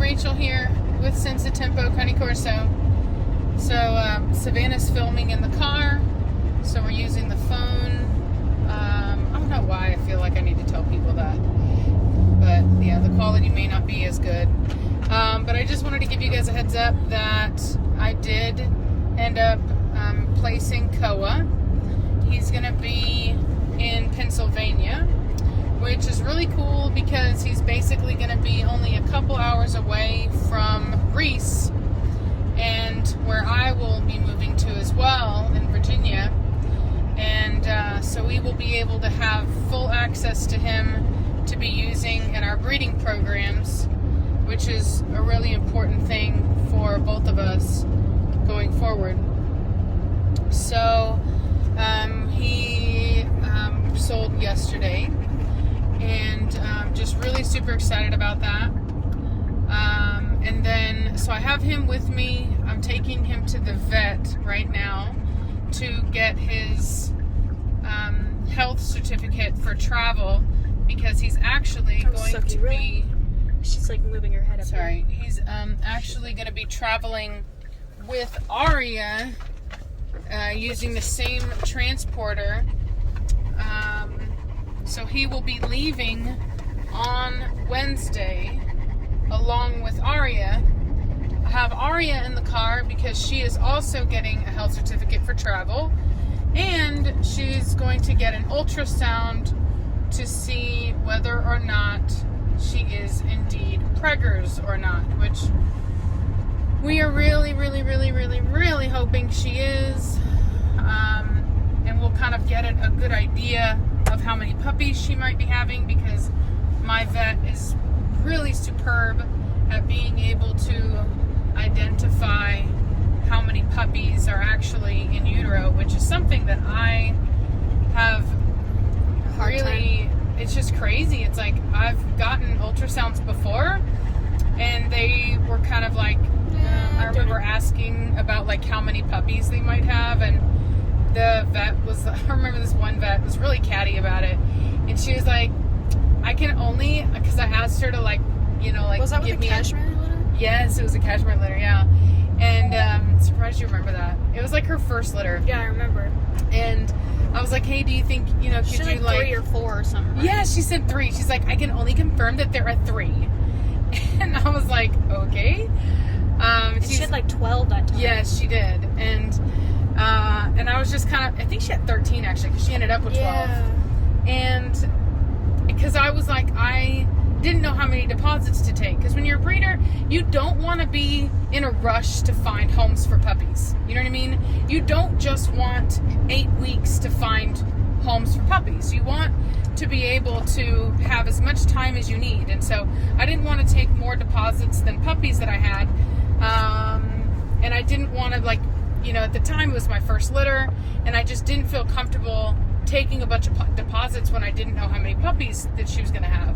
Rachel here with Senza Tempo Cane Corso. So Savannah's filming in the car, so we're using the phone. I don't know why I feel like I need to tell people that, but yeah, the quality may not be as good. But I just wanted to give you guys a heads up that I did end up placing Koa. He's going to be in Pennsylvania, which is really cool because he's basically going to be only a couple hours away from Greece, and where I will be moving to as well in Virginia. And so we will be able to have full access to him to be using in our breeding programs, which is a really important thing for both of us going forward. So he sold yesterday, and just really super excited about that. And then, so I have him with me. I'm taking him to the vet right now to get his health certificate for travel, because he's actually going to be... She's like moving her head up. Sorry. He's actually going to be traveling with Arya, using the same transporter. So he will be leaving on Wednesday along with Arya. I have Arya in the car because she is also getting a health certificate for travel, and she's going to get an ultrasound to see whether or not she is indeed preggers or not, which we are really, really, really, really, really hoping she is. And we'll kind of get a good idea of how many puppies she might be having, because my vet is really superb at being able to identify how many puppies are actually in utero, which is something that I have really, it's just crazy. It's like, I've gotten ultrasounds before, and they were kind of like, I remember asking about like how many puppies they might have, and the vet was, I remember this one vet was really catty about it, and she was like, I can only, because I asked her to like, you know, like, was that give with me a cashmere litter? Yes, it was a cashmere litter, yeah. And surprised you remember that. It was like her first litter. Yeah, I remember. And I was like, hey, do you think, you know, could you like 3 or 4 or something? Right? Yeah, she said 3. She's like, I can only confirm that there are 3. And I was like, okay. She had like 12 that time. Yes, she did. And I was just kind of, I think she had 13 actually, because she ended up with 12. Yeah. And because I was like, I didn't know how many deposits to take, because when you're a breeder, you don't want to be in a rush to find homes for puppies. You know what I mean? You don't just want 8 weeks to find homes for puppies. You want to be able to have as much time as you need. And so I didn't want to take more deposits than puppies that I had. And I didn't want to, like, you know, at the time it was my first litter, and I just didn't feel comfortable taking a bunch of deposits when I didn't know how many puppies that she was going to have.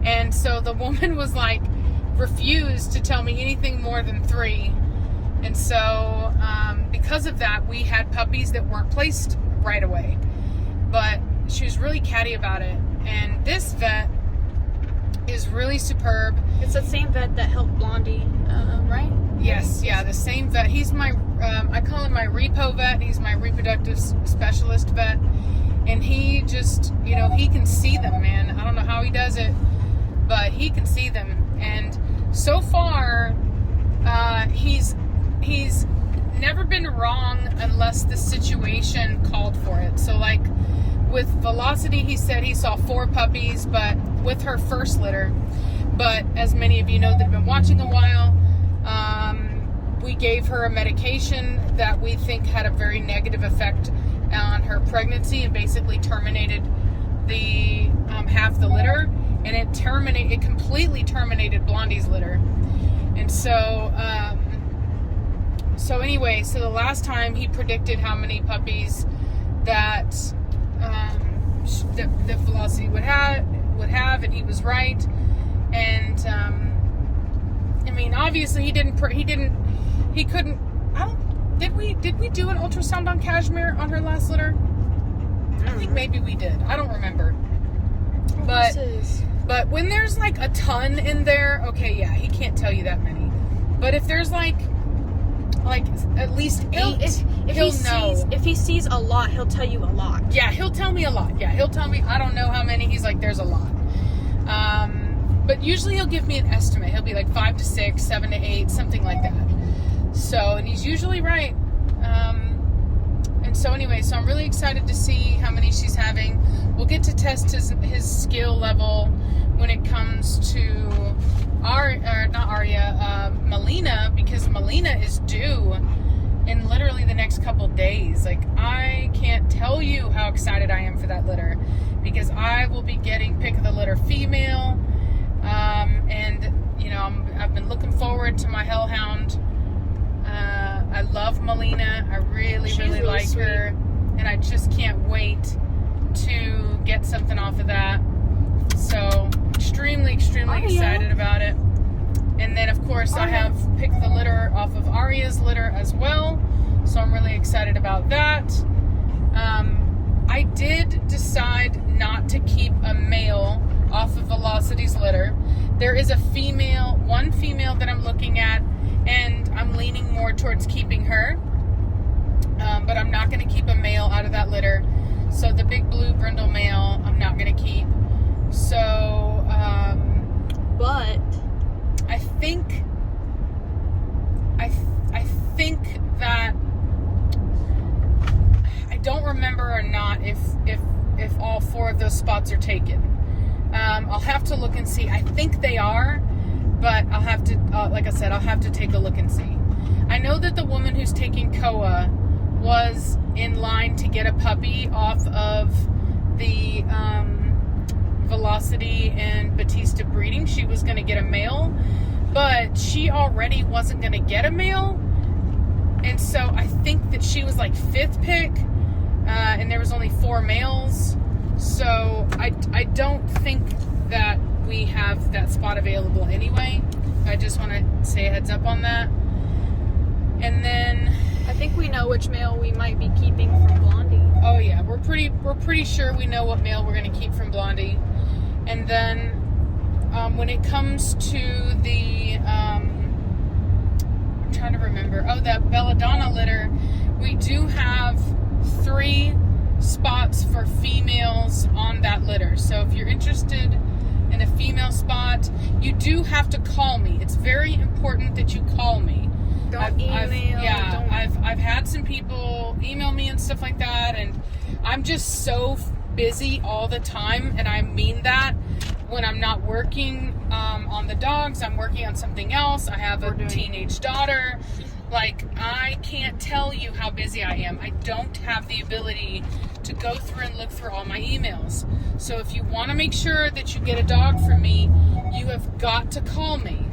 And so the woman was like, refused to tell me anything more than 3. And so because of that, we had puppies that weren't placed right away. But she was really catty about it. And this vet is really superb. It's the same vet that helped Blondie, right? Yes, yeah, the same vet. He's my, I call him my repo vet. He's my reproductive specialist vet. And he just, you know, he can see them, man. I don't know how he does it, but he can see them. And so far, he's never been wrong unless the situation called for it. So like with Velocity, he said he saw 4 puppies, but with her first litter. But as many of you know that have been watching a while, we gave her a medication that we think had a very negative effect on her pregnancy, and basically terminated the half the litter, and it completely terminated Blondie's litter. And so anyway, so the last time he predicted how many puppies that the Velocity would have, and he was right. And I mean, obviously he couldn't. Did we do an ultrasound on Cashmere on her last litter? I think maybe we did. I don't remember. But But when there's like a ton in there, okay, yeah, he can't tell you that many. But if there's like at least 8, he'll know. If he sees a lot, he'll tell you a lot. Yeah, he'll tell me a lot. Yeah, he'll tell me, I don't know how many. He's like, there's a lot. But usually he'll give me an estimate. He'll be like 5 to 6, 7 to 8, something like that. So, and he's usually right. And so anyway, so I'm really excited to see how many she's having. We'll get to test his skill level when it comes to Melina, because Melina is due in literally the next couple days. Like, I can't tell you how excited I am for that litter, because I will be getting pick of the litter female. And you know, I've been looking forward to my hellhound. I love Melina. I really like sweet. her, and I just can't wait to get something off of that. So extremely excited about it. And then of course I have picked the litter off of Arya's litter as well, so I'm really excited about that. I did decide not to keep a male off of Velocity's litter. There is one female that I'm looking at, and I'm leaning more towards keeping her. But I'm not going to keep a male out of that litter. So the big blue brindle male, I'm not going to keep. So, but I think that I don't remember or not if all 4 of those spots are taken. I'll have to look and see. I think they are, but I'll have to, like I said, I'll have to take a look and see. I know that the woman who's taking Koa was in line to get a puppy off of the Velocity and Batista breeding. She was going to get a male, but she already wasn't going to get a male, and so I think that she was like 5th pick, and there was only 4 males. So I don't think that we have that spot available anyway. I just want to say a heads up on that. And then I think we know which male we might be keeping from Blondie. Oh yeah, we're pretty sure we know what male we're going to keep from Blondie. And then when it comes to the I'm trying to remember. Oh, that Belladonna litter, we do have 3 spots for females on that litter. So if you're interested in a female spot, you do have to call me. It's very important that you call me. Don't email. I've had some people email me and stuff like that, and I'm just so busy all the time, and I mean that. When I'm not working on the dogs, I'm working on something else. I have a teenage daughter. Like, I can't tell you how busy I am. I don't have the ability to go through and look through all my emails. So if you want to make sure that you get a dog from me, you have got to call me.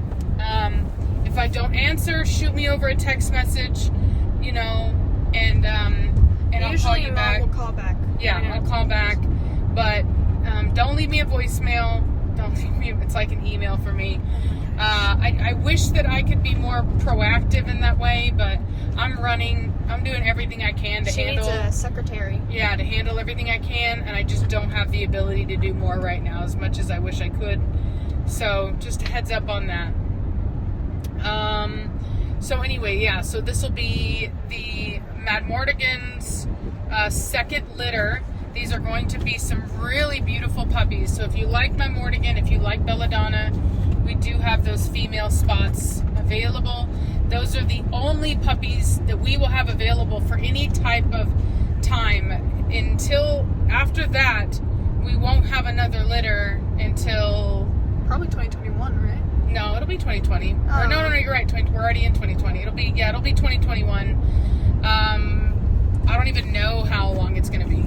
If I don't answer, shoot me over a text message, you know, and I'll call you back. Will call back. Yeah, I'll call back. But don't leave me a voicemail. Don't leave me. It's like an email for me. I wish that I could be more proactive in that way, but I'm doing everything I can to handle. She needs a secretary. Yeah, to handle everything I can, and I just don't have the ability to do more right now as much as I wish I could. So just a heads up on that. So anyway, yeah, so this will be the Madmortigan's second litter. These are going to be some really beautiful puppies. So if you like Madmortigan, if you like Belladonna, we do have those female spots available. Those are the only puppies that we will have available for any type of time. Until after that, we won't have another litter until probably 2021, right? No, it'll be 2020. Oh. Or no, you're right. We're already in 2020. It'll be 2021. I don't even know how long it's going to be.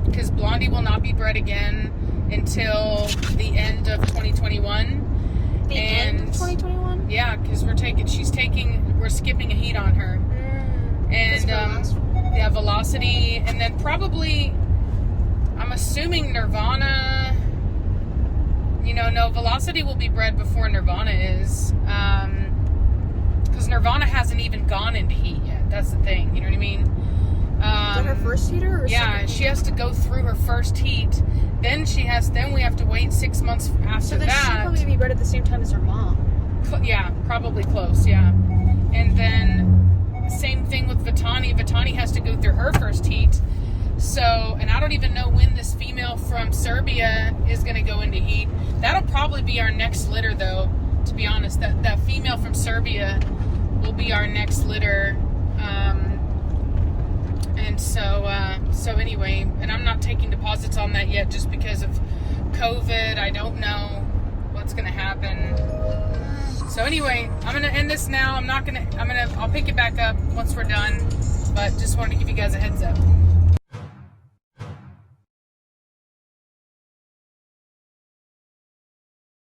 Because Blondie will not be bred again until the end of 2021. The end of 2021? Yeah, because we're skipping a heat on her. And yeah, Velocity, and then probably, I'm assuming Nirvana. No, Velocity will be bred before Nirvana is. Because Nirvana hasn't even gone into heat yet. That's the thing. You know what I mean? Is that her first heater? Or yeah, she has to go through her first heat. Then we have to wait 6 months after So then that. she'll probably be bred at the same time as her mom. Yeah, probably close, yeah. And then same thing with Vitani. Vitani has to go through her first heat. So, and I don't even know when this female from Serbia is going to go into heat. That'll probably be our next litter, though, to be honest. That female from Serbia will be our next litter. And so anyway, and I'm not taking deposits on that yet just because of COVID. I don't know what's going to happen. So anyway, I'm going to end this now. I'll pick it back up once we're done, but just wanted to give you guys a heads up.